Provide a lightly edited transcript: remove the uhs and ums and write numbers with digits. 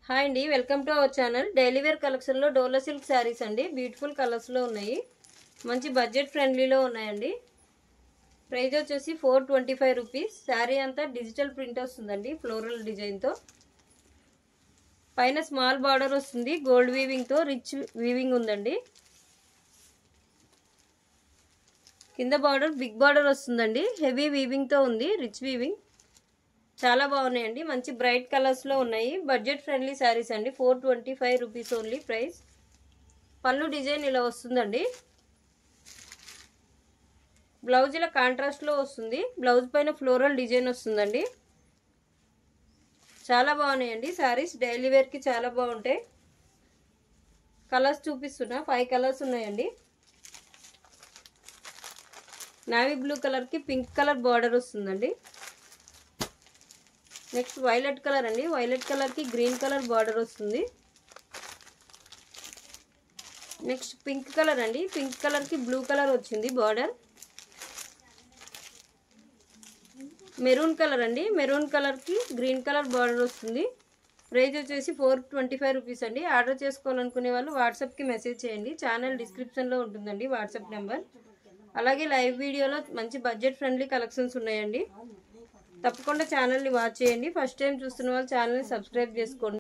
Hi అండి, welcome to our channel. Daily wear కలెక్షన్లో Dola silk saris అండి. బ్యూటిఫుల్ కలర్స్లో ఉన్నాయి, మంచి బడ్జెట్ ఫ్రెండ్లీలో ఉన్నాయండి. ప్రైస్ వచ్చేసి 425 రూపీస్. శారీ అంతా డిజిటల్ ప్రింట్ వస్తుందండి, ఫ్లోరల్ డిజైన్తో. పైన స్మాల్ బార్డర్ వస్తుంది, గోల్డ్ వీవింగ్తో రిచ్ వీవింగ్ ఉందండి. కింద బార్డర్ బిగ్ బార్డర్ వస్తుందండి, హెవీ వీవింగ్తో ఉంది, రిచ్ వీవింగ్. చాలా బాగున్నాయండి, మంచి బ్రైట్ కలర్స్లో ఉన్నాయి. బడ్జెట్ ఫ్రెండ్లీ శారీస్ అండి. 425 రూపీస్ ఓన్లీ ప్రైస్. పళ్ళు డిజైన్ ఇలా వస్తుందండి. బ్లౌజ్ ఇలా కాంట్రాస్ట్లో వస్తుంది, బ్లౌజ్ పైన ఫ్లోరల్ డిజైన్ వస్తుందండి. చాలా బాగున్నాయండి శారీస్, డైలీ వేర్కి చాలా బాగుంటాయి. కలర్స్ చూపిస్తున్నా, 5 కలర్స్ ఉన్నాయండి. నావీ బ్లూ కలర్కి పింక్ కలర్ బార్డర్ వస్తుందండి. నెక్స్ట్ వైలెట్ కలర్ అండి, వైలెట్ కలర్కి గ్రీన్ కలర్ బార్డర్ వస్తుంది. నెక్స్ట్ పింక్ కలర్ అండి, పింక్ కలర్కి బ్లూ కలర్ వచ్చింది బార్డర్. మెరూన్ కలర్ అండి, మెరూన్ కలర్కి గ్రీన్ కలర్ బార్డర్ వస్తుంది. ప్రైస్ వచ్చేసి 425 రూపీస్ అండి. ఆర్డర్ చేసుకోవాలనుకునే వాళ్ళు వాట్సాప్కి మెసేజ్ చేయండి. ఛానల్ డిస్క్రిప్షన్లో ఉంటుందండి వాట్సాప్ నెంబర్. అలాగే లైవ్ వీడియోలో మంచి బడ్జెట్ ఫ్రెండ్లీ కలెక్షన్స్ ఉన్నాయండి. తప్పకుండా ఛానల్ని వాచ్ చేయండి. ఫస్ట్ టైం చూస్తున్న వాళ్ళు ఛానల్ని సబ్స్క్రైబ్ చేసుకోండి.